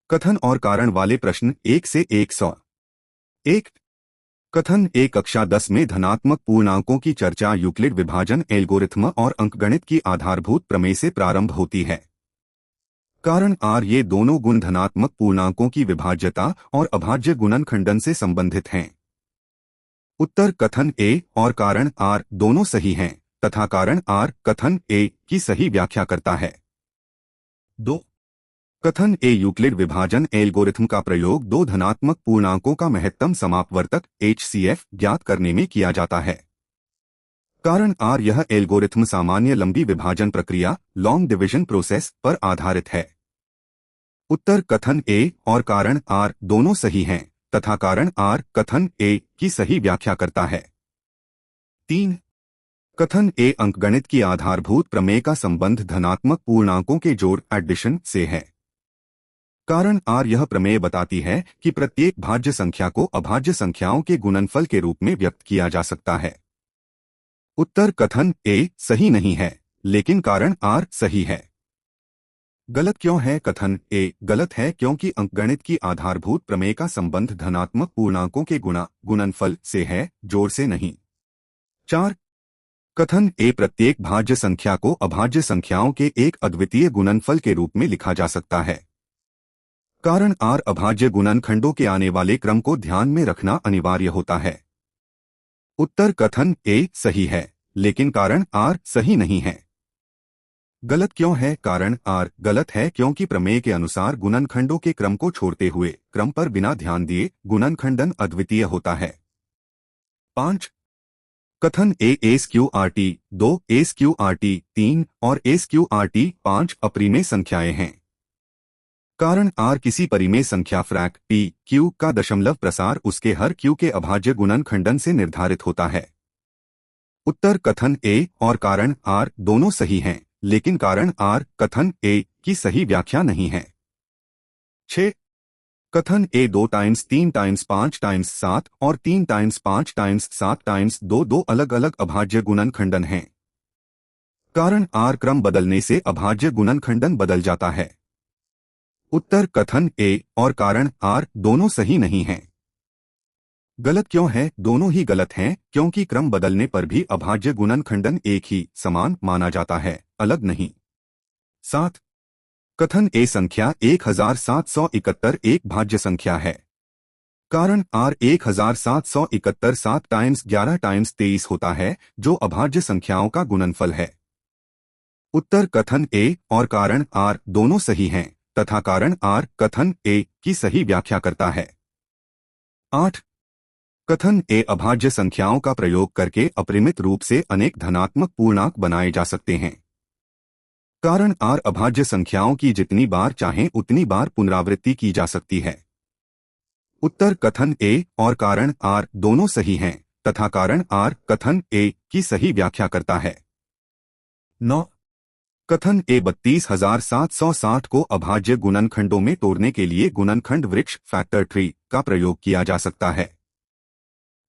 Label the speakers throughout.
Speaker 1: कथन और कारण वाले प्रश्न 1 से 100। 1। कथन ए कक्षा 10 में धनात्मक पूर्णांकों की चर्चा यूक्लिड विभाजन एल्गोरिथ्म और अंकगणित की आधारभूत प्रमेय से प्रारंभ होती है। कारण आर ये दोनों गुण धनात्मक पूर्णांकों की विभाज्यता और अभाज्य गुणनखंडन से संबंधित हैं। उत्तर कथन ए और कारण आर दोनों सही हैं तथा कारण आर कथन ए की सही व्याख्या करता है। 2। कथन ए यूक्लिड विभाजन एल्गोरिथ्म का प्रयोग दो धनात्मक पूर्णांकों का महत्तम समापवर्तक HCF ज्ञात करने में किया जाता है। कारण आर यह एल्गोरिथ्म सामान्य लंबी विभाजन प्रक्रिया लॉन्ग डिवीजन प्रोसेस पर आधारित है। उत्तर कथन ए और कारण आर दोनों सही हैं तथा कारण आर कथन ए की सही व्याख्या करता है। 3। कथन ए अंकगणित की आधारभूत प्रमेय का संबंध धनात्मक पूर्णांकों के जोड़ एडिशन से है। कारण आर यह प्रमेय बताती है कि प्रत्येक भाज्य संख्या को अभाज्य संख्याओं के गुणनफल के रूप में व्यक्त किया जा सकता है। उत्तर कथन ए सही नहीं है, लेकिन कारण आर सही है। गलत क्यों है? कथन ए गलत है क्योंकि अंकगणित की आधारभूत प्रमेय का संबंध धनात्मक पूर्णांकों के गुणनफल से है, जोड़ से नहीं। 4। कथन ए प्रत्येक भाज्य संख्या को अभाज्य संख्याओं के एक अद्वितीय गुणनफल के रूप में लिखा जा सकता है। कारण आर अभाज्य गुणनखंडों के आने वाले क्रम को ध्यान में रखना अनिवार्य होता है। उत्तर कथन ए सही है, लेकिन कारण आर सही नहीं है। गलत क्यों है? कारण आर गलत है क्योंकि प्रमेय के अनुसार गुणनखंडों के क्रम को छोड़ते हुए क्रम पर बिना ध्यान दिए गुणनखंडन अद्वितीय होता है। 5। कथन ए SQRT 2 SQRT 3 और SQRT 5 अपरिमेय संख्याएं हैं। कारण आर किसी परिमेय संख्या फ्रैक P Q का दशमलव प्रसार उसके हर Q के अभाज्य गुणनखंडन से निर्धारित होता है। उत्तर कथन ए और कारण आर दोनों सही हैं, लेकिन कारण आर कथन ए की सही व्याख्या नहीं है। 6। कथन ए 2 टाइम्स 3 टाइम्स 5 टाइम्स 7 और 3 टाइम्स 5 टाइम्स 7 टाइम्स 2 दो अलग अलग अभाज्य गुणनखंडन हैं। कारण आर क्रम बदलने से अभाज्य गुणनखंडन बदल जाता है। उत्तर कथन ए और कारण आर दोनों सही नहीं हैं। गलत क्यों है? दोनों ही गलत हैं क्योंकि क्रम बदलने पर भी अभाज्य गुणनखंडन एक ही समान माना जाता है, अलग नहीं। 7। कथन ए संख्या 1771 एक भाज्य संख्या है। कारण आर 1771 7 टाइम्स 11 टाइम्स 23 होता है, जो अभाज्य संख्याओं का गुणनफल है। उत्तर कथन ए और कारण आर दोनों सही हैं तथा कारण आर कथन ए की सही व्याख्या करता है। 8। कथन ए अभाज्य संख्याओं का प्रयोग करके अपरिमित रूप से अनेक धनात्मक पूर्णांक बनाए जा सकते हैं। कारण आर अभाज्य संख्याओं की जितनी बार चाहें उतनी बार पुनरावृत्ति की जा सकती है। उत्तर कथन ए और कारण आर दोनों सही हैं तथा कारण आर कथन ए की सही व्याख्या करता है। 9। कथन ए 32,760 को अभाज्य गुणनखंडों में तोड़ने के लिए गुणनखंड वृक्ष फैक्टर ट्री का प्रयोग किया जा सकता है।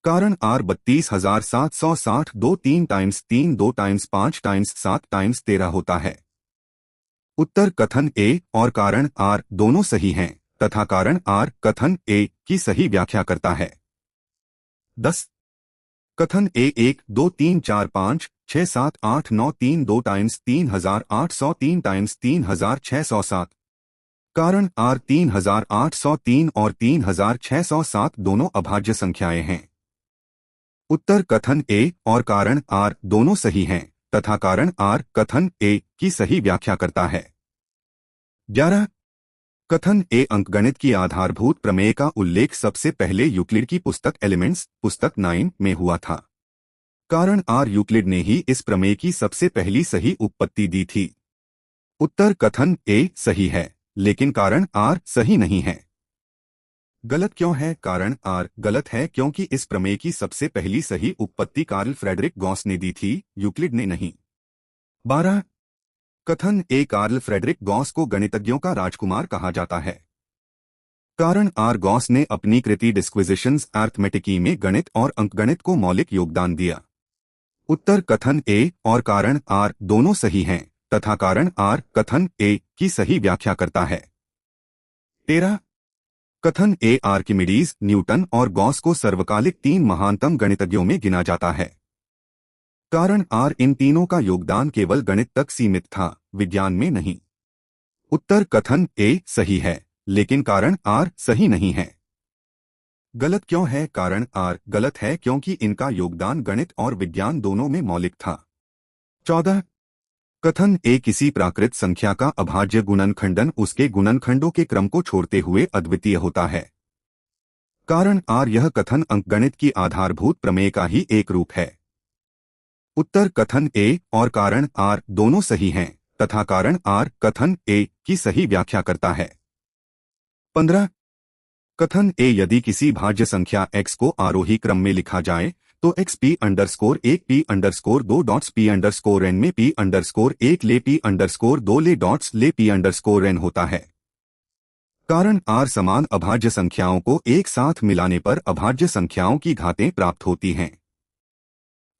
Speaker 1: कारण R 32,760 2 3 times 3 2 times 5 times 7 times 13 होता है। उत्तर कथन ए और कारण आर दोनों सही हैं तथा कारण आर कथन ए की सही व्याख्या करता है। 10। कथन ए 1 2 3 4 5 6 7 8 9 3 2 टाइम्स 3803 टाइम्स 3607। कारण आर 3803 और 3607 दोनों अभाज्य संख्याएं हैं। उत्तर कथन ए और कारण आर दोनों सही हैं तथा कारण आर कथन ए की सही व्याख्या करता है। 11। कथन ए अंकगणित की आधारभूत प्रमेय का उल्लेख सबसे पहले यूक्लिड की पुस्तक एलिमेंट्स पुस्तक 9 में हुआ था। कारण आर यूक्लिड ने ही इस प्रमेय की सबसे पहली सही उत्पत्ति दी थी। उत्तर कथन ए सही है, लेकिन कारण आर सही नहीं है। गलत क्यों है? कारण आर गलत है क्योंकि इस प्रमेय की सबसे पहली सही उत्पत्ति कार्ल फ्रेडरिक गॉस ने दी थी, यूक्लिड ने नहीं। 12। कथन ए कार्ल फ्रेडरिक गॉस को गणितज्ञों का राजकुमार कहा जाता है। कारण आर गॉस ने अपनी कृति डिस्क्विजिशंस अरिथमेटिकी में गणित और अंकगणित को मौलिक योगदान दिया। उत्तर कथन ए और कारण आर दोनों सही हैं तथा कारण आर कथन ए की सही व्याख्या करता है। 13 कथन ए आर्किमिडीज, न्यूटन और गॉस को सर्वकालिक 3 महानतम गणितज्ञों में गिना जाता है। कारण आर, इन तीनों का योगदान केवल गणित तक सीमित था, विज्ञान में नहीं। उत्तर कथन ए सही है, लेकिन कारण आर सही नहीं है। गलत क्यों है? कारण आर गलत है क्योंकि इनका योगदान गणित और विज्ञान दोनों में मौलिक था। 14 कथन ए किसी प्राकृत संख्या का अभाज्य गुणनखंडन उसके गुणनखंडों के क्रम को छोड़ते हुए अद्वितीय होता है। कारण आर, यह कथन अंकगणित की आधारभूत प्रमेय का ही एक रूप है। उत्तर कथन ए और कारण आर दोनों सही हैं, तथा कारण आर कथन ए की सही व्याख्या करता है। 15 कथन ए यदि किसी भाज्य संख्या x को आरोही क्रम में लिखा जाए तो x p_1 p_2 dots p_n में p_1 ले p_2 ले डॉट्स ले p_n होता है। कारण आर समान अभाज्य संख्याओं को एक साथ मिलाने पर अभाज्य संख्याओं की घातें प्राप्त होती हैं।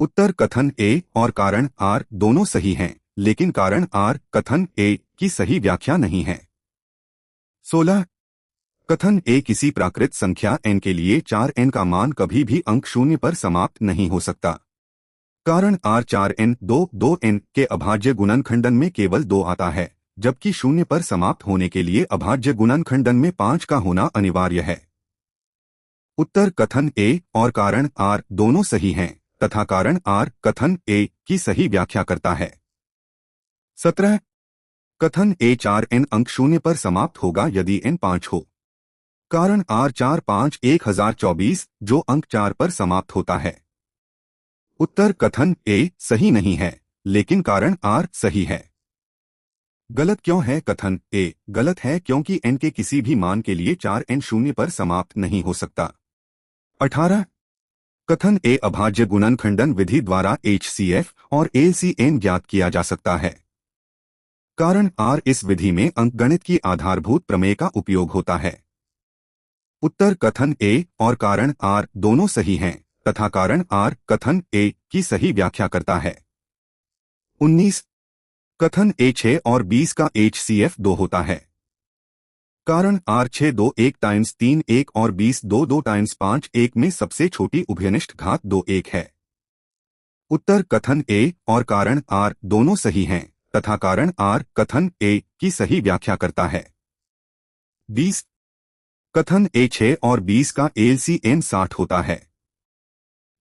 Speaker 1: उत्तर कथन ए और कारण आर दोनों सही हैं, लेकिन कारण आर कथन ए की सही व्याख्या नहीं है। 16 कथन ए किसी प्राकृत संख्या n के लिए 4n का मान कभी भी अंक 0 पर समाप्त नहीं हो सकता। कारण आर 4n 2n के अभाज्य गुणनखंडन में केवल 2 आता है, जबकि 0 पर समाप्त होने के लिए अभाज्य गुणनखंडन में 5 का होना अनिवार्य है। उत्तर कथन ए और कारण आर दोनों सही हैं, तथा कारण आर कथन ए की सही व्याख्या करता है। 17 कथन ए 4n अंक 0 पर समाप्त होगा यदि n 5 हो। कारण आर 4 5 1024 जो अंक 4 पर समाप्त होता है। उत्तर कथन ए सही नहीं है, लेकिन कारण आर सही है। गलत क्यों है? कथन ए गलत है क्योंकि n के किसी भी मान के लिए 4n 0 पर समाप्त नहीं हो सकता। 18 कथन ए अभाज्य गुणनखंडन विधि द्वारा HCF और LCM ज्ञात किया जा सकता है। कारण आर इस विधि में अंकगणित की आधारभूत प्रमेय का उपयोग होता है। उत्तर कथन ए और कारण आर दोनों सही हैं, तथा कारण आर कथन ए की सही व्याख्या करता है। 19 कथन ए 6 और 20 का HCF 2 होता है। कारण आर 6 2 1 टाइम्स 3 1 और 20 2 2 टाइम्स 5 1 में सबसे छोटी उभयनिष्ठ घात 2 1 है। उत्तर कथन ए और कारण आर दोनों सही हैं, तथा कारण आर कथन ए की सही व्याख्या करता है। 20 कथन ए 6 और 20 का LCM 60 होता है।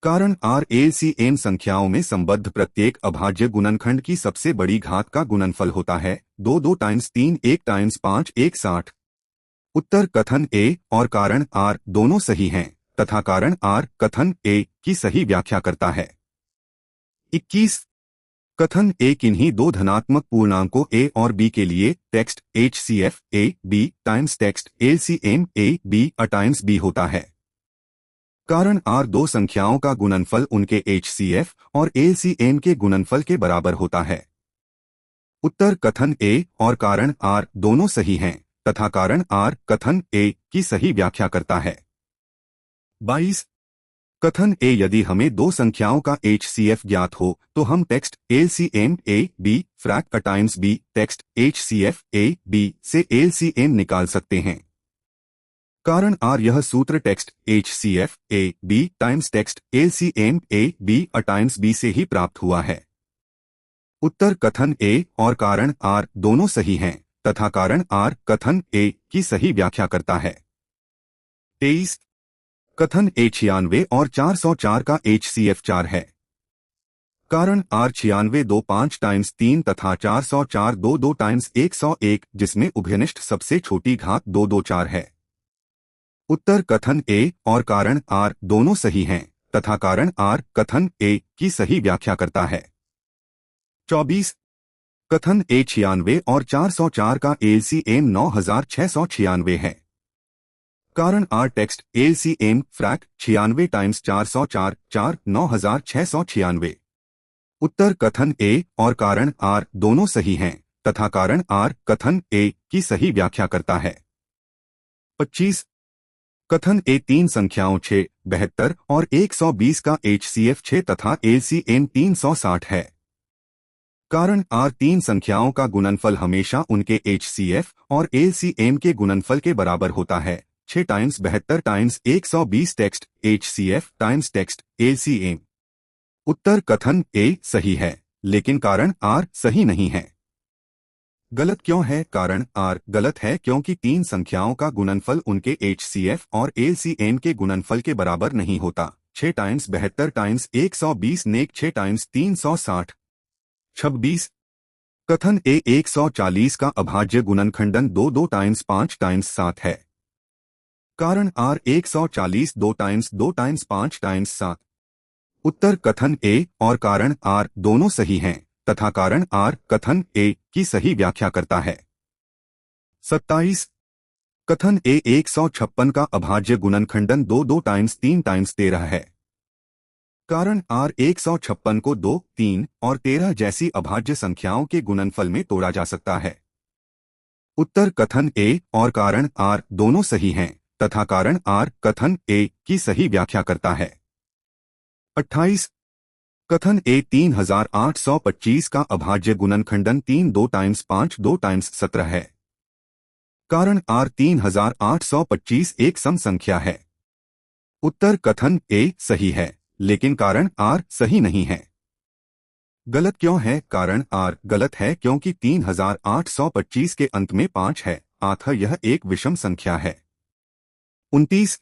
Speaker 1: कारण आर LCM संख्याओं में संबद्ध प्रत्येक अभाज्य गुणनखंड की सबसे बड़ी घात का गुणनफल होता है। 2 2 टाइम्स 3 1 टाइम्स 5 1 60। उत्तर कथन ए और कारण आर दोनों सही हैं, तथा कारण आर कथन ए की सही व्याख्या करता है। 21 कथन ए किन्हीं दो धनात्मक पूर्णांकों a और b के लिए text HCF a b times text LCM a b a times b होता है। कारण आर दो संख्याओं का गुणनफल उनके HCF और LCM के गुणनफल के बराबर होता है। उत्तर कथन ए और कारण आर दोनों सही हैं, तथा कारण आर कथन ए की सही व्याख्या करता है। 22 कथन ए यदि हमें दो संख्याओं का HCF ज्ञात हो तो हम text LCM a b फ्रैक a times b text HCF a b से LCM निकाल सकते हैं। कारण आर यह सूत्र text HCF a b times text LCM a b a times b से ही प्राप्त हुआ है। उत्तर कथन ए और कारण आर दोनों सही हैं, तथा कारण आर कथन ए की सही व्याख्या करता है। 23 कथन ए 96 और 404 का HCF 4 है। कारण आर 96 2 5 टाइम्स 3 तथा 404 2 2 टाइम्स 101 जिसमें उभयनिष्ठ सबसे छोटी घात 2 2 4 है। उत्तर कथन ए और कारण आर दोनों सही हैं, तथा कारण आर कथन ए की सही व्याख्या करता है। 24 कथन ए 96 और 404 का LCM 9696 है। कारण आर टेक्स्ट LCM फ्रैक 96 टाइम्स 404 4 9696। उत्तर कथन ए और कारण आर दोनों सही हैं, तथा कारण आर कथन ए की सही व्याख्या करता है। 25 कथन ए तीन संख्याओं 6 72 और 120 का HCF 6 तथा LCM 360 है। कारण आर तीन संख्याओं का गुणनफल हमेशा उनके HCF और LCM के गुणनफल के बराबर होता है। 6 times 72 times 120 text HCF times text LCM। उत्तर कथन ए सही है, लेकिन कारण आर सही नहीं है। गलत क्यों है? कारण आर गलत है क्योंकि तीन संख्याओं का गुणनफल उनके HCF और LCM के गुणनफल के बराबर नहीं होता। 6 टाइम्स 72 टाइम्स 120 नेक 6 टाइम्स 360 26। कथन ए 140 का अभाज्य गुणनखंडन 2 टाइम्स 5 टाइम्स 7 है। कारण आर 140 2 टाइम्स 5 टाइम्स 7। उत्तर कथन ए और कारण आर दोनों सही हैं तथा कारण आर कथन ए की सही व्याख्या करता है। 27। कथन ए 156 का अभाज्य गुणनखंडन 2 टाइम्स 3 टाइम्स 13 है। कारण आर 156 को 2, 3 और 13 जैसी अभाज्य संख्याओं के गुणनफल में तोड़ा जा सकता है। उत्तर कथन ए और कारण आर दोनों सही हैं तथा कारण आर कथन ए की सही व्याख्या करता है। 28। कथन ए 3825 का अभाज्य गुणनखंडन 3 2 टाइम्स 5 2 टाइम्स 17 है। कारण आर 3825 एक सम संख्या है। उत्तर कथन ए सही है, लेकिन कारण आर सही नहीं है। गलत क्यों है? कारण आर गलत है क्योंकि 3825 के अंत में 5 है, अतः यह एक विषम संख्या है। 29।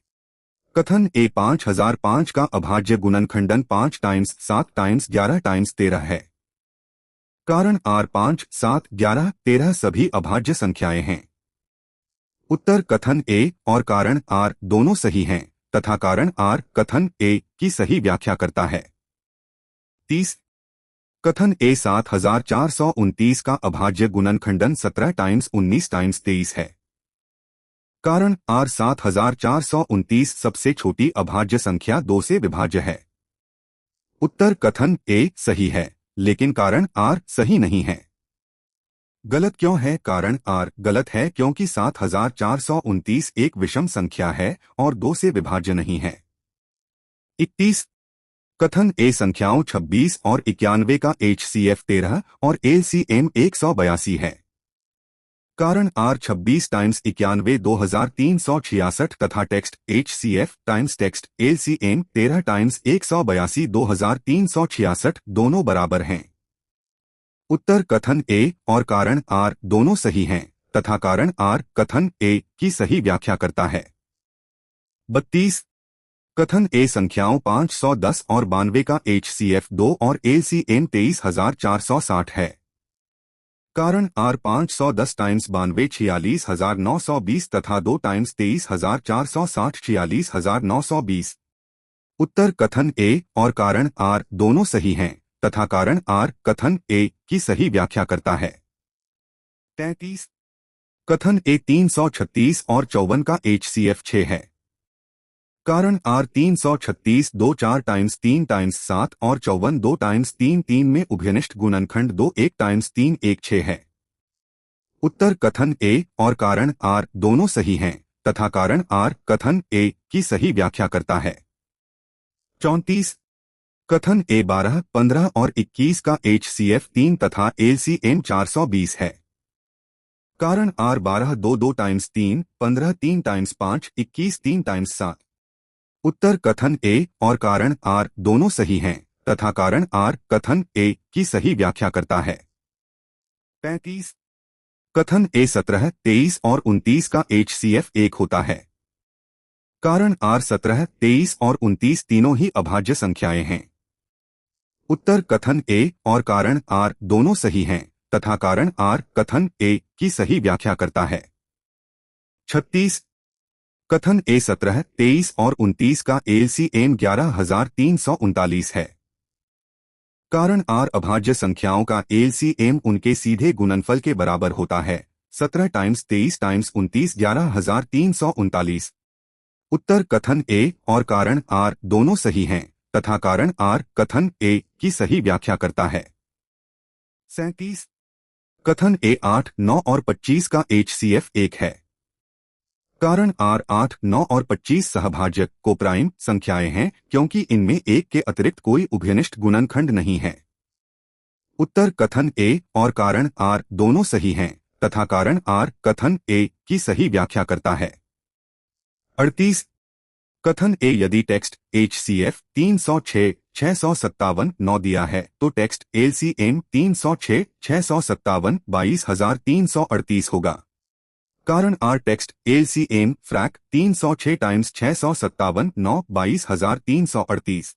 Speaker 1: कथन ए 5005 का अभाज्य गुणनखंडन 5 टाइम्स 7 टाइम्स 11 टाइम्स 13 है। कारण आर 5, 7, 11, 13 सभी अभाज्य संख्याएं हैं। उत्तर कथन ए और कारण आर दोनों सही हैं तथा कारण आर कथन ए की सही व्याख्या करता है। 30। कथन ए 7429 का अभाज्य गुणनखंडन 17 टाइम्स 19 टाइम्स 23 है। कारण आर 7429 सबसे छोटी अभाज्य संख्या 2 से विभाज्य है। उत्तर कथन ए सही है, लेकिन कारण आर सही नहीं है। गलत क्यों है? कारण आर गलत है क्योंकि 7429 एक विषम संख्या है और 2 से विभाज्य नहीं है। 31। कथन ए संख्याओं 26 और 91 का HCF 13 और LCM 182 है। कारण आर 26 टाइम्स 91 2366 तथा text HCF times text LCM 13 times 182 2366 दोनों बराबर हैं। उत्तर कथन ए और कारण आर दोनों सही हैं तथा कारण आर कथन ए की सही व्याख्या करता है। 32। कथन ए संख्याओं 510 और 92 का HCF 2 और LCM 23460 है। कारण आर 510 टाइम्स 92 46920 तथा 2 टाइम्स 23460 46920। उत्तर कथन ए और कारण आर दोनों सही हैं तथा कारण आर कथन ए की सही व्याख्या करता है। 33। कथन ए 336 और 54 का HCF 6 है। कारण आर 336 2 4 टाइम्स 3 टाइम्स 7 और 54 2 टाइम्स 3 3 में उभयनिष्ठ गुणनखंड 2 1 टाइम्स 3 1 6 है। उत्तर कथन ए और कारण आर दोनों सही हैं तथा कारण आर कथन ए की सही व्याख्या करता है। 34। कथन ए 12, 15 और 21 का HCF 3 तथा LCM 420 है। कारण आर 12 2 2 टाइम्स 3, 15 3 टाइम्स 5, 21 3 टाइम्स 7। उत्तर कथन ए और कारण आर दोनों सही हैं तथा कारण आर कथन ए की सही व्याख्या करता है। 35। कथन ए 17, 23 और 29 का HCF 1 होता है। कारण आर 17, 23 और 29 तीनों ही अभाज्य संख्याएं हैं। उत्तर कथन ए और कारण आर दोनों सही हैं तथा कारण आर कथन ए की सही व्याख्या करता है। 36। कथन ए 17, 23 और 29 का LCM 11339 है। कारण आर अभाज्य संख्याओं का LCM उनके सीधे गुणनफल के बराबर होता है। 17 टाइम्स 23 टाइम्स 29 11339। उत्तर कथन ए और कारण आर दोनों सही हैं तथा कारण आर कथन ए की सही व्याख्या करता है। 37। कथन ए 8, 9 और 25 का HCF 1 है। कारण आर 8, 9 और 25 सहभाजक कोप्राइम संख्याएं हैं क्योंकि इनमें एक के अतिरिक्त कोई उभयनिष्ठ गुणनखंड नहीं है। उत्तर कथन ए और कारण आर दोनों सही हैं तथा कारण आर कथन ए की सही व्याख्या करता है। 38 कथन ए यदि टेक्स्ट HCF 306 657 9 दिया है तो टेक्स्ट LCM 306 657 22,338 होगा। कारण आर टेक्स्ट LCM फ्रैक 306 टाइम्स 657 9 22,338।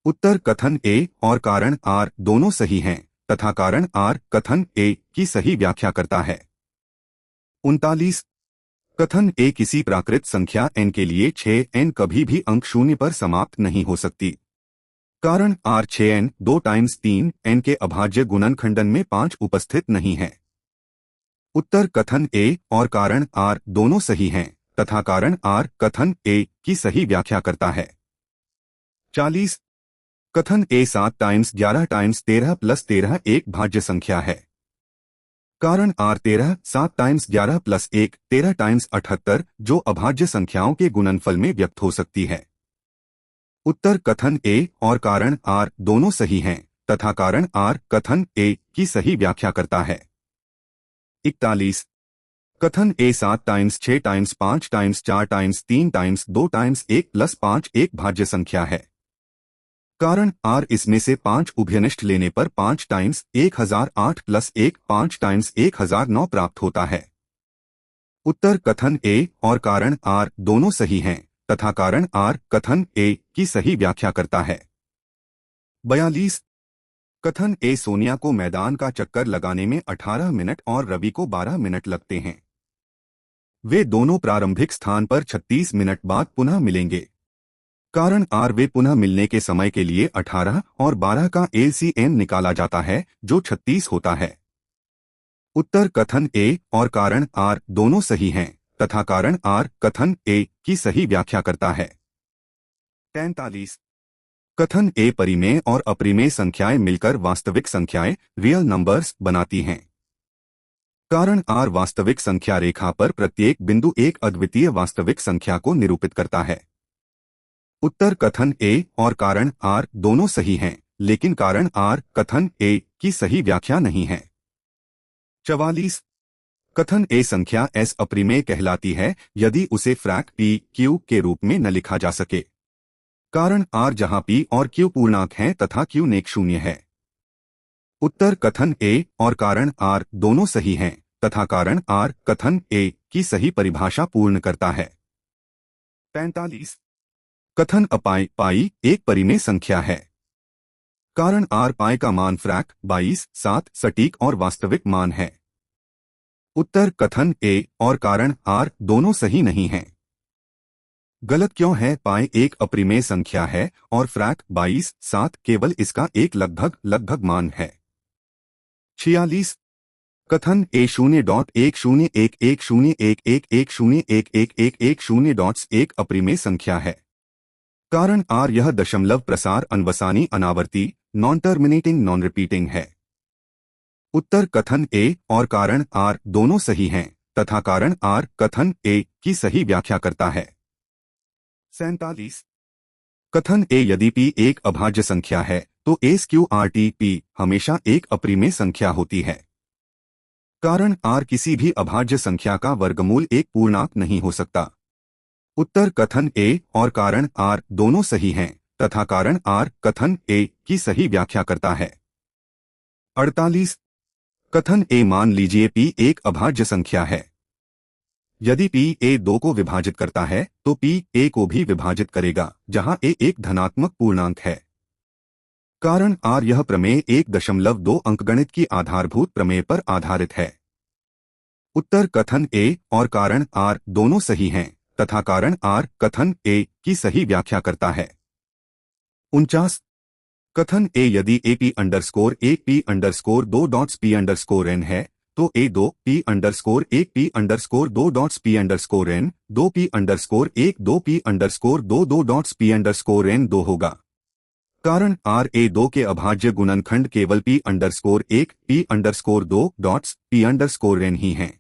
Speaker 1: उत्तर कथन ए और कारण आर दोनों सही हैं तथा कारण आर कथन ए की सही व्याख्या करता है। 39 कथन ए किसी प्राकृत संख्या n के लिए 6n कभी भी अंक शून्य पर समाप्त नहीं हो सकती। कारण आर 6n 2 टाइम्स 3n के अभाज्य गुणनखंडन में 5 उपस्थित नहीं है। उत्तर कथन ए और कारण आर दोनों सही हैं तथा कारण आर कथन ए की सही व्याख्या करता है। 40 कथन ए 7 टाइम्स 11 टाइम्स 13 प्लस 13 एक भाज्य संख्या है। कारण आर 13 7 टाइम्स 11 प्लस 1 13 टाइम्स 78 जो अभाज्य संख्याओं के गुणनफल में व्यक्त हो सकती है। उत्तर कथन ए और कारण आर दोनों सही हैं तथा कारण आर कथन ए की सही व्याख्या करता है। 41 कथन ए 7 times 6 times 5 times 4 times 3 times 2 times 1 plus 5 एक भाज्य संख्या है। कारण आर इसमें से 5 उभयनिष्ठ लेने पर 5 टाइम्स 1008 प्लस 1 5 टाइम्स 1009 प्राप्त होता है। उत्तर कथन ए और कारण आर दोनों सही हैं तथा कारण आर कथन ए की सही व्याख्या करता है। 42 कथन ए सोनिया को मैदान का चक्कर लगाने में 18 मिनट और रवि को 12 मिनट लगते हैं। वे दोनों प्रारंभिक स्थान पर 36 मिनट बाद पुनः मिलेंगे। कारण आर वे पुनः मिलने के समय के लिए 18 और 12 का LCM निकाला जाता है जो 36 होता है। उत्तर कथन ए और कारण आर दोनों सही हैं तथा कारण आर कथन ए की सही व्याख्या करता है। 43 कथन ए परिमेय और अपरिमेय संख्याएं मिलकर वास्तविक संख्याएं रियल नंबर्स बनाती हैं। कारण आर वास्तविक संख्या रेखा पर प्रत्येक बिंदु एक अद्वितीय वास्तविक संख्या को निरूपित करता है। उत्तर कथन ए और कारण आर दोनों सही हैं लेकिन कारण आर कथन ए की सही व्याख्या नहीं है। 44 कथन ए संख्या S अपरिमेय कहलाती है यदि उसे फ्रैक P Q के रूप में न लिखा जा सके। कारण आर जहां P और Q पूर्णांक हैं तथा Q नेक शून्य है। उत्तर कथन ए और कारण आर दोनों सही हैं तथा कारण आर कथन ए की सही परिभाषा पूर्ण करता है। 45 कथन अपाई पाई एक परिमेय संख्या है। कारण आर पाई का मान फ्रैक 22 7 सटीक और वास्तविक मान है। उत्तर कथन ए और कारण आर दोनों सही नहीं हैं। गलत क्यों है? पाई एक अपरिमेय संख्या है और फ्रैक 22 7 केवल इसका एक लगभग मान है। 46 कथन ए 0.101111101110 एक अपरिमेय संख्या है। कारण आर यह दशमलव प्रसार अनवसानी अनावर्ती नॉन टर्मिनेटिंग नॉन रिपीटिंग है। उत्तर कथन ए और कारण आर दोनों सही हैं तथा कारण आर कथन ए की सही व्याख्या करता है। 47 कथन ए यदि P एक अभाज्य संख्या है तो SQRT P हमेशा एक अपरिमेय संख्या होती है। कारण आर किसी भी अभाज्य संख्या का वर्गमूल एक पूर्णांक नहीं हो सकता। उत्तर कथन ए और कारण आर दोनों सही हैं तथा कारण आर कथन ए की सही व्याख्या करता है। 48 कथन ए मान लीजिए P एक अभाज्य संख्या है। यदि P A 2 को विभाजित करता है तो P A को भी विभाजित करेगा जहां A एक धनात्मक पूर्णांक है। कारण आर यह प्रमेय 1.2 अंकगणित की आधारभूत प्रमेय पर आधारित है। उत्तर कथन ए और कारण आर दोनों सही हैं तथा कारण आर कथन ए की सही व्याख्या करता है। 49 कथन ए यदि AP_1P_2.P_n है तो A2P_1P_2.P_n 2P_1 2P_2 होगा। कारण आर A2 के अभाज्य गुणनखंड केवल P_1 P_2 ही हैं।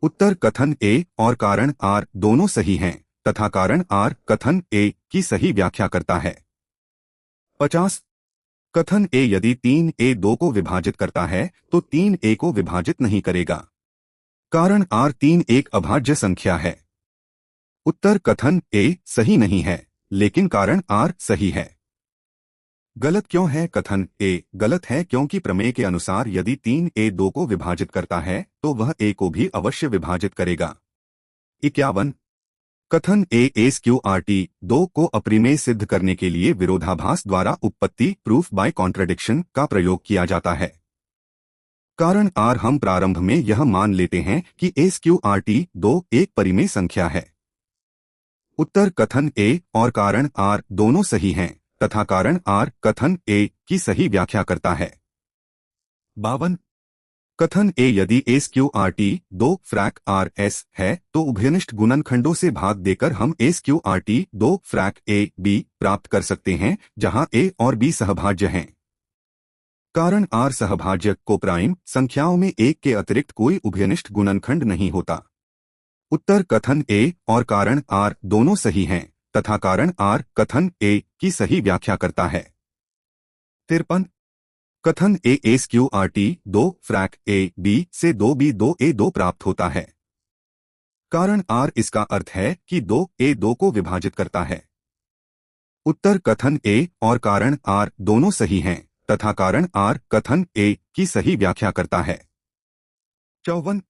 Speaker 1: उत्तर कथन ए और कारण आर दोनों सही हैं तथा कारण आर कथन ए की सही व्याख्या करता है। 50 कथन ए यदि 3a 2 को विभाजित करता है तो 3a को विभाजित नहीं करेगा। कारण R3 एक अभाज्य संख्या है। उत्तर कथन ए सही नहीं है, लेकिन कारण R सही है। गलत क्यों है? कथन ए गलत है क्योंकि प्रमेय के अनुसार यदि 3a 2 को विभाजित करता है तो वह a को भी अवश्य विभाजित करेगा। 51 कथन ए SQRT 2 को अप्रिमेय सिद्ध करने के लिए विरोधाभास द्वारा उत्पत्ति प्रूफ बाय कॉन्ट्रडिक्शन का प्रयोग किया जाता है। कारण R हम प्रारंभ में यह मान लेते हैं कि SQRT 2 एक परिमेय संख्या है। उत्तर कथन ए और कारण R दोनों सही हैं तथा कारण R कथन ए की सही व्याख्या करता है। 52 कथन ए यदि SQRT 2 फ्रैक RS है तो उभयनिष्ठ गुणनखंडों से भाग देकर हम SQRT 2 फ्रैक AB प्राप्त कर सकते हैं जहां A और B सहभाज्य हैं। कारण R सहभाज्य को प्राइम संख्याओं में एक के अतिरिक्त कोई उभयनिष्ठ गुणनखंड नहीं होता। उत्तर कथन ए और कारण R दोनों सही हैं तथा कारण R कथन ए की सही व्याख्या करता है। 53 कथन ए SQRT 2 फ्रैक AB से 2B 2A 2 प्राप्त होता है। कारण R इसका अर्थ है कि 2A 2 को विभाजित करता है। उत्तर कथन ए और कारण R दोनों सही हैं तथा कारण R कथन ए की सही व्याख्या करता है। 54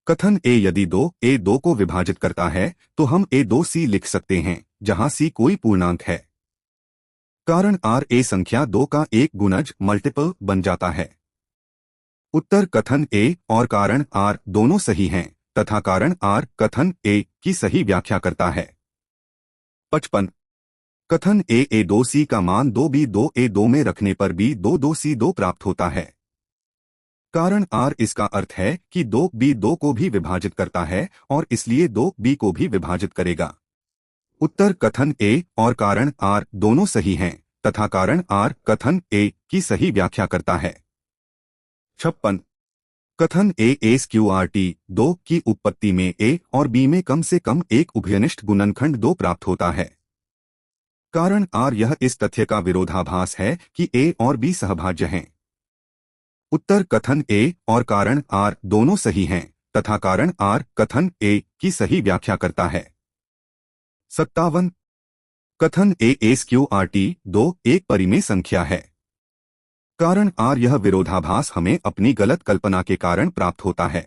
Speaker 1: कथन ए यदि 2A 2 को विभाजित करता है तो हम A2C लिख सकते हैं जहां C कोई पूर्णांक है। कारण R ए संख्या 2 का एक गुणज मल्टीपल बन जाता है। उत्तर कथन ए और कारण R दोनों सही हैं तथा कारण R कथन ए की सही व्याख्या करता है। 55 कथन ए A2C का मान 2B 2A 2 में रखने पर भी 2C 2 प्राप्त होता है। कारण R इसका अर्थ है कि 2B 2 को भी विभाजित करता है और इसलिए 2B को भी विभाजित करेगा। उत्तर कथन ए और कारण R दोनों सही हैं तथा कारण R कथन ए की सही व्याख्या करता है। 56 कथन ए SQRT 2 की उत्पत्ति में A और B में कम से कम एक उभयनिष्ठ गुणनखंड 2 प्राप्त होता है। कारण R यह इस तथ्य का विरोधाभास है कि A और B सहभाज्य हैं। उत्तर कथन ए और कारण R दोनों सही हैं तथा कारण R कथन ए की सही व्याख्या करता है। 57 कथन ए SQRT 2 एक परिमेय संख्या है। कारण R यह विरोधाभास हमें अपनी गलत कल्पना के कारण प्राप्त होता है।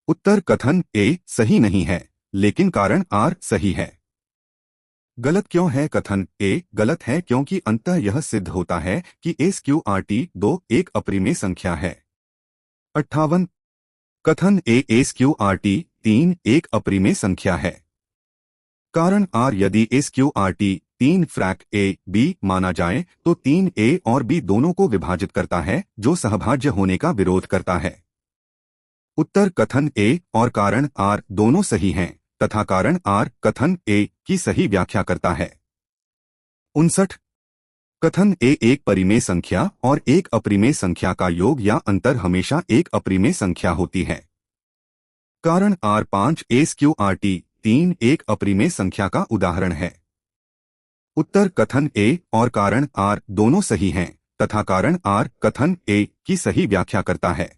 Speaker 1: उत्तर कथन ए सही नहीं है, लेकिन कारण R सही है। गलत क्यों है? कथन ए गलत है क्योंकि अंततः यह सिद्ध होता है कि SQRT 2 एक अप्रिमेय संख्या है। 58 कथन ए SQRT 3 एक अप्रिमेय संख्या है। कारण R यदि SQRT 3 फ्रैक AB माना जाए तो 3A और B दोनों को विभाजित करता है जो सहभाज्य होने का विरोध करता है। उत्तर कथन ए और कारण R दोनों सही हैं तथा कारण R कथन ए की सही व्याख्या करता है। 59 कथन ए एक परिमेय संख्या और एक अप्रिमेय संख्या का योग या अंतर हमेशा एक अप्रिमेय संख्या होती है। कारण R 5 SQRT 3 एक अप्रिमेय संख्या का उदाहरण है। उत्तर कथन ए और कारण R दोनों सही हैं तथा कारण R कथन ए की सही व्याख्या करता है।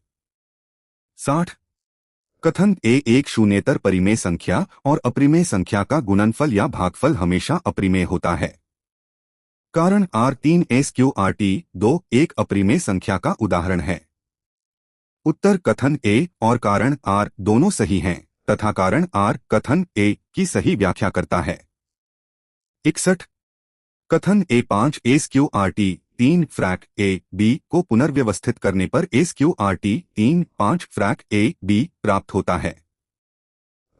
Speaker 1: 60 कथन ए एक शून्येतर परिमेय संख्या और अप्रिमेय संख्या का गुणनफल या भागफल हमेशा अप्रिमेय होता है। कारण R 3 SQRT 2 एक अप्रिमेय संख्या का उदाहरण है। उत्तर कथन ए और कारण R दोनों सही हैं तथा कारण R कथन ए की सही व्याख्या करता है। 61 कथन ए 5 SQRT 3 फ्रैक AB को पुनर्व्यवस्थित करने पर SQRT 3 5 फ्रैक AB प्राप्त होता है।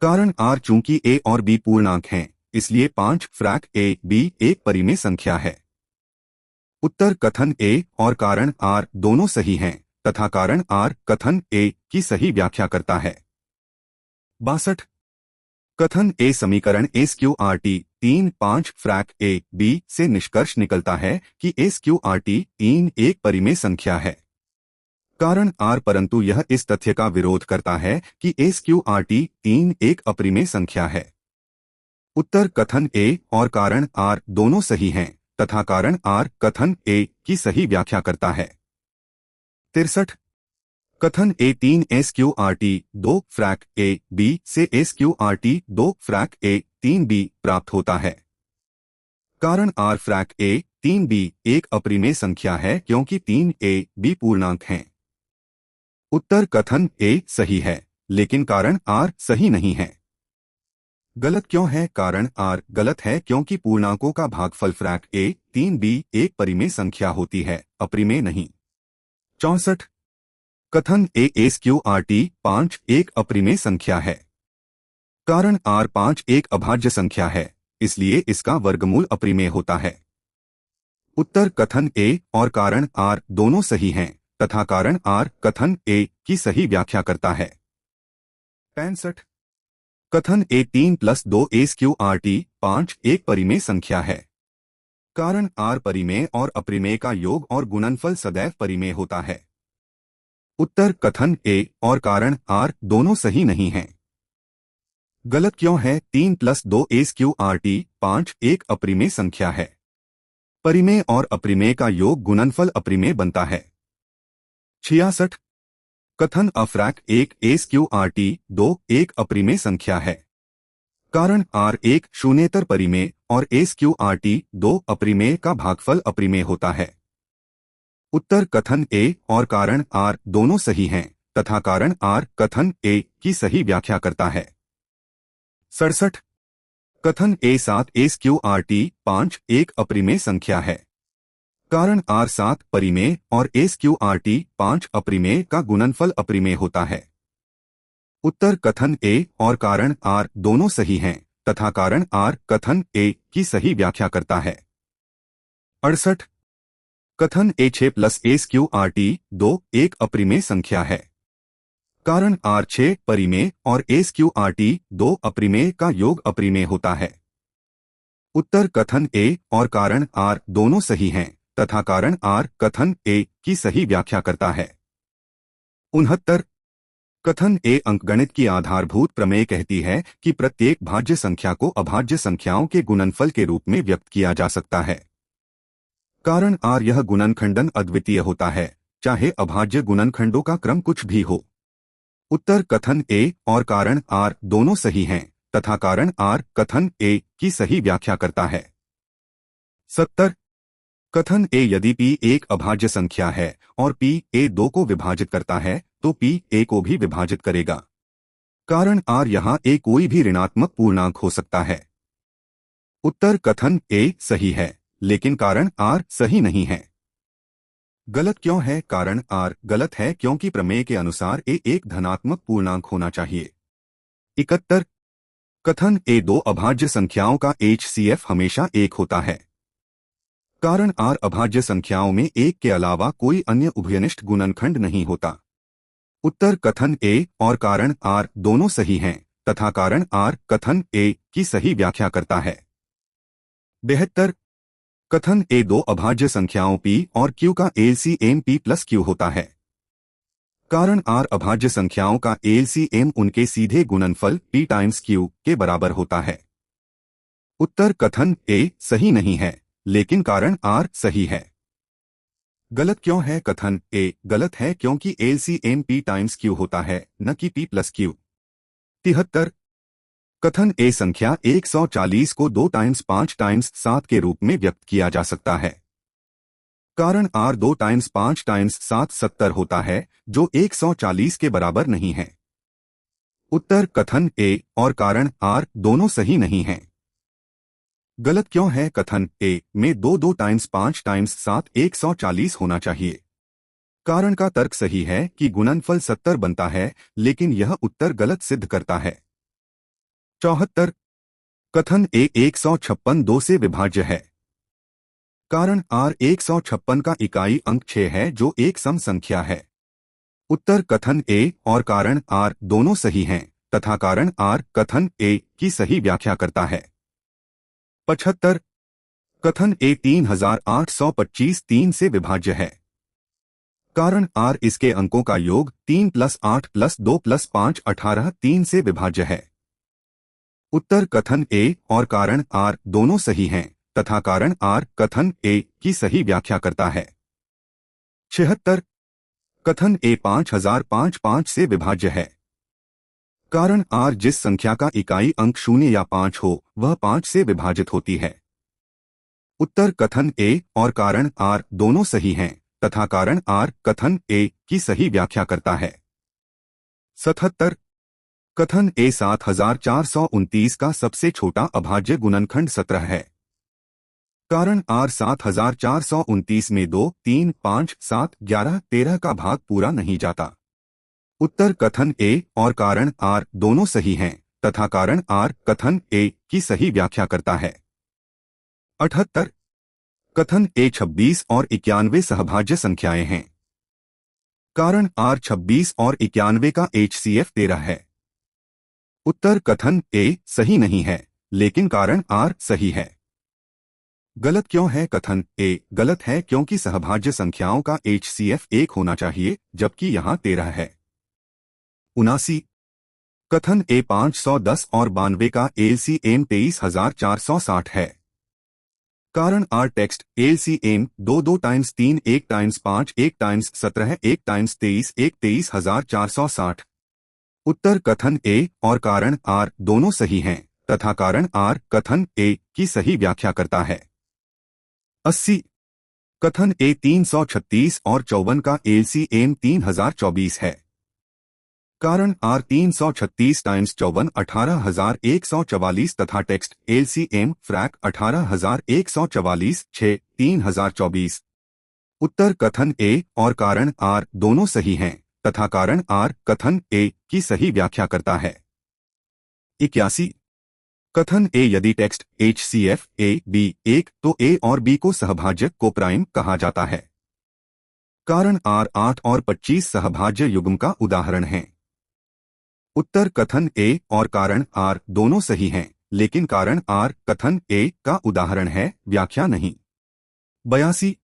Speaker 1: कारण R चूंकि A और B पूर्णांक हैं, इसलिए 5 फ्रैक AB एक परिमेय संख्या है। उत्तर कथन ए और कारण R दोनों सही हैं तथा कारण R कथन ए की सही व्याख्या करता है। 62 कथन ए समीकरण SQRT 3 5 फ्रैक AB से निष्कर्ष निकलता है कि SQRT 3 एक परिमेय संख्या है। कारण R परंतु यह इस तथ्य का विरोध करता है कि SQRT 3 एक अप्रिमेय संख्या है। उत्तर कथन ए और कारण R दोनों सही हैं तथा कारण R कथन ए की की सही व्याख्या करता है। 63 कथन A3 SQRT 2 फ्रैक A B से SQRT 2 फ्रैक A 3 B प्राप्त होता है। कारण R फ्रैक A 3 B एक अपरिमेय संख्या है क्योंकि 3 A B पूर्णांक हैं। उत्तर कथन A सही है, लेकिन कारण R सही नहीं है। गलत क्यों है? कारण R गलत है क्योंकि पूर्णांकों का भागफल फ्रैक A 3 B एक परिमेय संख्या होती है, अपरिमेय नहीं। 64 कथन A SQRT 5 एक अपरिमेय संख्या है। कारण R 5 एक अभाज्य संख्या है, इसलिए इसका वर्गमूल अपरिमेय होता है। उत्तर कथन A और कारण R दोनों सही हैं तथा कारण R कथन A की सही व्याख्या करता है। 65 कथन A3 + 2 SQRT 5 एक परिमेय संख्या है। कारण R परिमेय और अपरिमेय का योग और गुणनफल सदैव परिमेय होता है। उत्तर कथन A और कारण R दोनों सही नहीं हैं। गलत क्यों है? 3 + 2 SQRT 5 एक अपरिमेय संख्या है। परिमेय और अपरिमेय का योग गुणनफल अपरिमेय बनता है। 66 कथन अफ्रैक 1 SQRT 2 एक अपरिमेय संख्या है। कारण R एक शून्येतर परिमेय और SQRT 2 अपरिमेय का भागफल अपरिमेय होता है। उत्तर कथन A और कारण R दोनों सही हैं तथा कारण R कथन A की सही व्याख्या करता है। 67 कथन A7 SQRT 5 एक अपरिमेय संख्या है। कारण R 7 परिमेय और SQRT 5 अपरिमेय का गुणनफल अपरिमेय होता है। उत्तर कथन A और कारण R दोनों सही हैं तथा कारण R कथन A की सही व्याख्या करता है। 68 कथन A6 + SQRT 2 एक अपरिमेय संख्या है। कारण R 6 परिमेय और SQRT 2 अपरिमेय का योग अपरिमेय होता है। उत्तर कथन A और कारण R दोनों सही हैं तथा कारण R कथन A की सही व्याख्या करता है। 69 कथन A अंकगणित की आधारभूत प्रमेय कहती है कि प्रत्येक भाज्य संख्या को अभाज्य संख्याओं के गुणनफल के रूप में व्यक्त किया जा सकता है। कारण R यह गुणनखंडन अद्वितीय होता है, चाहे अभाज्य गुणनखंडों का क्रम कुछ भी हो। उत्तर कथन A और कारण R दोनों सही हैं तथा कारण R कथन A की सही व्याख्या करता है। 70 कथन A यदि P एक अभाज्य संख्या है और P A 2 को विभाजित करता है तो P A को भी विभाजित करेगा। कारण R यहाँ A कोई भी ऋणात्मक पूर्णांक हो सकता है। उत्तर कथन A सही है, लेकिन कारण R सही नहीं है। गलत क्यों है? कारण R गलत है क्योंकि प्रमेय के अनुसार A एक धनात्मक पूर्णांक होना चाहिए। 71 कथन A 2 अभाज्य संख्याओं का HCF हमेशा 1 होता है। कारण R अभाज्य संख्याओं में 1 के अलावा कोई अन्य उभयनिष्ठ गुणनखंड नहीं होता। उत्तर कथन A और कारण R दोनों सही हैं तथा कारण R कथन A की सही व्याख्या करता है। 72 कथन A 2 अभाज्य संख्याओं P और Q का LCM P + Q होता है। कारण R अभाज्य संख्याओं का LCM उनके सीधे गुणनफल P × Q के बराबर होता है। उत्तर कथन A सही नहीं है, लेकिन कारण R सही है। गलत क्यों है? कथन A गलत है क्योंकि LCM P × Q होता है, न कि P + Q। 73 कथन A संख्या 140 को 2 × 5 × 7 के रूप में व्यक्त किया जा सकता है। कारण R 2 × 5 × 7 70 होता है, जो 140 के बराबर नहीं है। उत्तर कथन A और कारण R दोनों सही नहीं हैं। गलत क्यों है? कथन A में 2 × 5 × 7 140 होना चाहिए। कारण का तर्क सही है कि गुणनफल 70 बनता है, लेकिन यह उत्तर गलत सिद्ध करता है। 74 कथन A 156 2 से विभाज्य है। कारण R 156 का इकाई अंक 6 है, जो एक सम संख्या है। उत्तर कथन A और कारण R दोनों सही हैं तथा कारण R कथन A की सही व्याख्या करता है। 75 कथन A 3825 3 से विभाज्य है। कारण R इसके अंकों का योग 3 + 8 + 2 + 5 18 3 से विभाज्य है। उत्तर कथन A और कारण R दोनों सही हैं तथा कारण R कथन A की सही व्याख्या करता है। 76 कथन ए 5055 से विभाज्य है। कारण आर जिस संख्या का इकाई अंक 0 या 5 हो वह 5 से विभाजित होती है। उत्तर कथन ए और कारण आर दोनों सही हैं तथा कारण आर कथन ए की सही व्याख्या करता है। 77 कथन ए 7429 का सबसे छोटा अभाज्य गुणनखंड 17 है। कारण आर 7429 में 2, 3, 5, 7, 11, 13 का भाग पूरा नहीं जाता। उत्तर कथन ए और कारण आर दोनों सही हैं तथा कारण आर कथन ए की सही व्याख्या करता है। 78 कथन ए 26 और 91 सहभाज्य संख्याएं हैं। कारण आर 26 और 91 का HCF 13 है। उत्तर कथन ए सही नहीं है लेकिन कारण आर सही है। गलत क्यों है? कथन ए गलत है क्योंकि सहभाज्य संख्याओं का HCF 1 होना चाहिए जबकि यहाँ 13 है। 79 कथन ए 510 और 92 का LCM 23460 है। कारण R text LCM 2 times 3 1 times 5 1 times 17 1 times 23 1 23,460। उत्तर कथन ए और कारण आर दोनों सही हैं तथा कारण आर कथन ए की सही व्याख्या करता है। 80 कथन ए 336 और 54 का LCM 3024 है। कारण आर 336 टाइम्स 54 18,144 तथा टेक्स्ट LCM फ्रैक 18,144 6 3024। उत्तर कथन ए और कारण आर दोनों सही हैं तथा कारण आर कथन ए की सही व्याख्या करता है। 81 कथन ए यदि टेक्स्ट HCF A B 1 तो A और B को सहभाज्य को प्राइम कहा जाता है। कारण आर 8 और 25 सहभाज्य युग्म का उदाहरण हैं। उत्तर कथन ए और कारण आर दोनों सही हैं लेकिन कारण आर कथन ए का उदाहरण है, व्याख्या नहीं। 82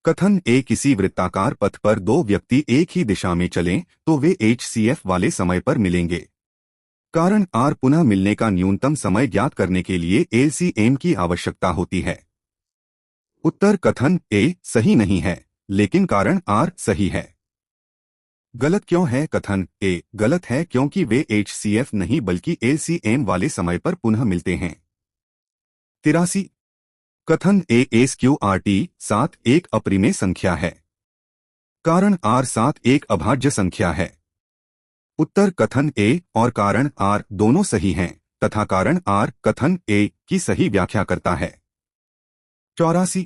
Speaker 1: कथन ए किसी वृत्ताकार पथ पर दो व्यक्ति एक ही दिशा में चलें तो वे HCF वाले समय पर मिलेंगे। कारण आर पुनः मिलने का न्यूनतम समय ज्ञात करने के लिए LCM की आवश्यकता होती है। उत्तर कथन ए सही नहीं है लेकिन कारण आर सही है। गलत क्यों है? कथन ए गलत है क्योंकि वे HCF नहीं बल्कि LCM वाले समय पर पुनः मिलते हैं। 83 कथन ए SQRT 7 एक अप्रिमेय संख्या है। कारण आर 7 एक अभाज्य संख्या है। उत्तर कथन ए और कारण आर दोनों सही हैं तथा कारण आर कथन ए की सही व्याख्या करता है। 84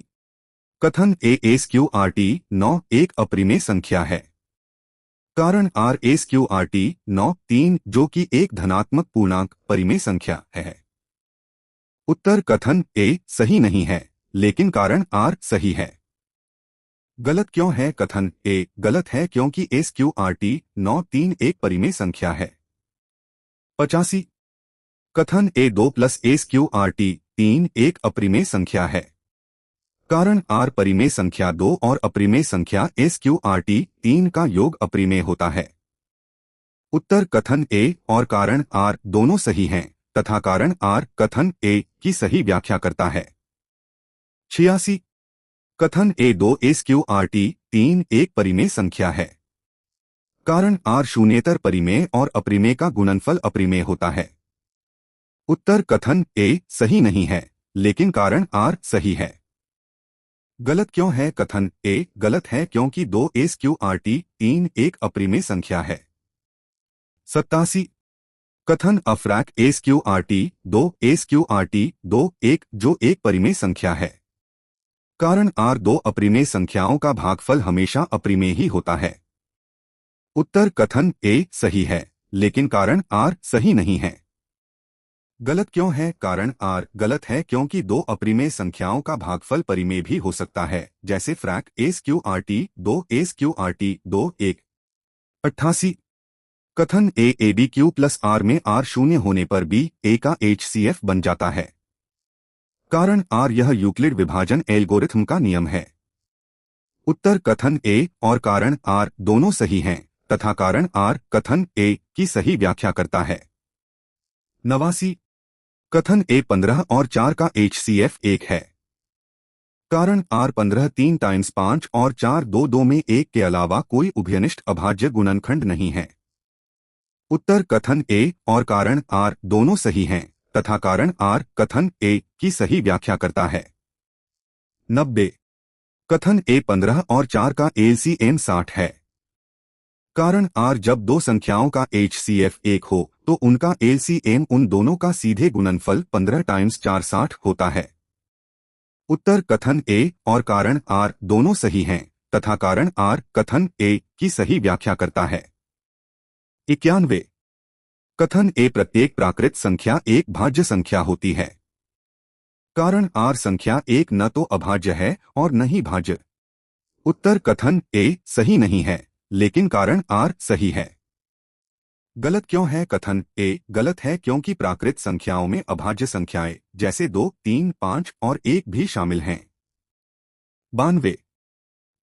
Speaker 1: कथन ए SQRT 9 एक अप्रिमेय संख्या है। कारण आर SQRT 9 3 जो कि एक धनात्मक पूर्णांक परिमेय संख्या है। उत्तर कथन ए सही नहीं है लेकिन कारण आर सही है। गलत क्यों है? कथन ए गलत है क्योंकि SQRT 9 3 एक परिमेय संख्या है। 85 कथन ए 2 प्लस SQRT 3 एक अप्रिमेय संख्या है। कारण आर परिमेय संख्या 2 और अप्रिमेय संख्या SQRT 3 का योग अप्रिमेय होता है। उत्तर कथन ए और कारण आर दोनों सही हैं तथा कारण आर कथन ए की सही व्याख्या करता है। 86 कथन ए 2 SQRT 3 एक परिमेय संख्या है। कारण आर शून्येतर परिमेय और अप्रिमेय का गुणनफल अप्रिमेय होता है। उत्तर कथन ए सही नहीं है लेकिन कारण आर सही है। गलत क्यों है? कथन ए गलत है क्योंकि 2 SQRT 3 एक अप्रिमेय संख्या है। 87 कथन अफ्रैक SQRT 2 SQRT 2 1 जो एक परिमेय संख्या है। कारण आर दो अप्रिमेय संख्याओं का भागफल हमेशा अप्रिमेय ही होता है। उत्तर कथन ए सही है लेकिन कारण आर सही नहीं है। गलत क्यों है? कारण आर गलत है क्योंकि दो अप्रिमेय संख्याओं का भागफल परिमेय भी हो सकता है जैसे फ्रैक SQRT 2 SQRT 2 1। 88 कथन ए ABQ प्लस आर में आर शून्य होने पर B A का HCF बन जाता है। कारण आर यह यूक्लिड विभाजन एल्गोरिथम का नियम है। उत्तर कथन ए और कारण आर दोनों सही हैं तथा कारण आर कथन ए की सही व्याख्या करता है। 89 कथन ए 15 और 4 का HCF 1 है। कारण R 15 3 टाइम्स 5 और 4 2 2 में 1 के अलावा कोई उभयनिष्ठ अभाज्य गुणनखंड नहीं है। उत्तर कथन ए और कारण R दोनों सही हैं तथा कारण R कथन ए की सही व्याख्या करता है। 90 कथन ए 15 और 4 का एलसीएम 60 है। कारण R जब दो संख्याओं का HCF 1 हो तो उनका एलसीएम उन दोनों का सीधे गुणनफल 15 टाइम्स 4 60 होता है। उत्तर कथन ए और कारण R दोनों सही हैं तथा कारण R कथन ए की सही व्याख्या करता है। 91 कथन ए प्रत्येक प्राकृत संख्या एक भाज्य संख्या होती है। कारण R संख्या एक न तो अभाज्य है और न ही भाज्य। उत्तर कथन ए सही नहीं है लेकिन कारण R सही है। गलत क्यों है? कथन ए गलत है क्योंकि प्राकृत संख्याओं में अभाज्य संख्याएं जैसे 2, 3, 5 और 1 भी शामिल हैं। 92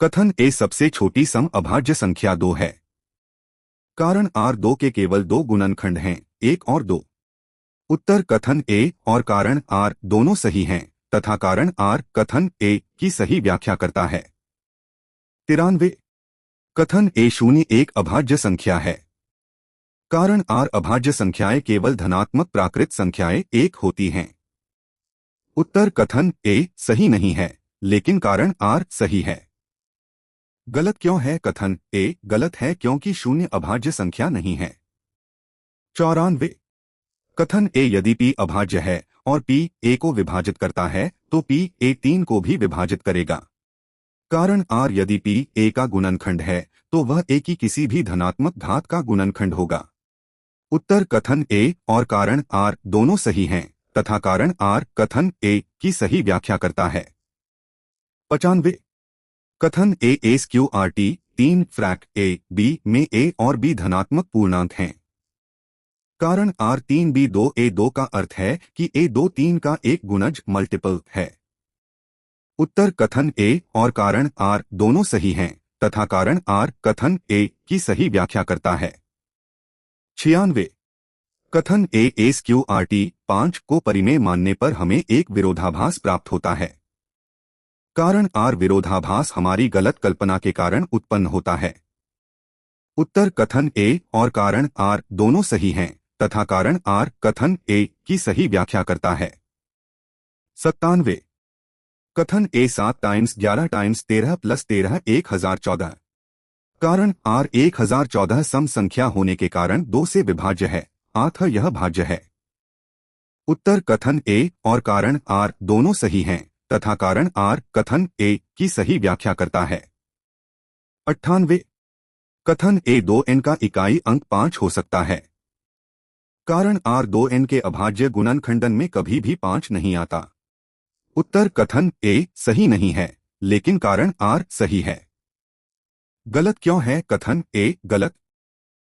Speaker 1: कथन ए सबसे छोटी सम अभाज्य संख्या 2 है। कारण R 2 के केवल 2 गुणनखंड हैं, 1 और 2। उत्तर कथन ए और कारण R दोनों सही हैं तथा कारण R कथन ए की सही व्याख्या करता है। 93 कथन ए 0 एक अभाज्य संख्या है। कारण R अभाज्य संख्याएं केवल धनात्मक प्राकृत संख्याएं 1 होती हैं। उत्तर कथन ए सही नहीं है लेकिन कारण R सही है। गलत क्यों है? कथन ए गलत है क्योंकि 0 अभाज्य संख्या नहीं है। 94 कथन ए यदि P अभाज्य है और P A को विभाजित करता है तो P A 3 को भी विभाजित करेगा। कारण R यदि P A का गुणनखंड है तो वह A की किसी भी धनात्मक घात का गुणनखंड होगा। उत्तर कथन ए और कारण R दोनों सही हैं तथा कारण R कथन ए की सही व्याख्या करता है। 95 कथन ए SQRT 3 फ्रैक A B में A और B धनात्मक पूर्णांक हैं। कारण R 3 B 2 A 2 का अर्थ है कि A 2 3 का एक गुणज मल्टीपल है। उत्तर कथन ए और कारण R दोनों सही हैं तथा कारण R कथन ए की सही व्याख्या करता है। 96 कथन ए SQRT 5 को परिमेय मानने पर हमें एक विरोधाभास प्राप्त होता है। कारण R विरोधाभास हमारी गलत कल्पना के कारण उत्पन्न होता है। उत्तर कथन ए और कारण R दोनों सही हैं तथा कारण R कथन ए की सही व्याख्या करता है। 97 कथन ए 7 टाइम्स 11 टाइम्स 13 प्लस 13 1014। कारण R 1014 सम संख्या होने के कारण 2 से विभाज्य है, अतः यह भाज्य है। उत्तर कथन ए और कारण R दोनों सही हैं तथा कारण R कथन ए की सही व्याख्या करता है। 98 कथन ए 2n का इकाई अंक 5 हो सकता है। कारण R 2n के अभाज्य गुणनखंडन में कभी भी 5 नहीं आता। उत्तर कथन ए सही नहीं है लेकिन कारण R सही है। गलत क्यों है? कथन ए गलत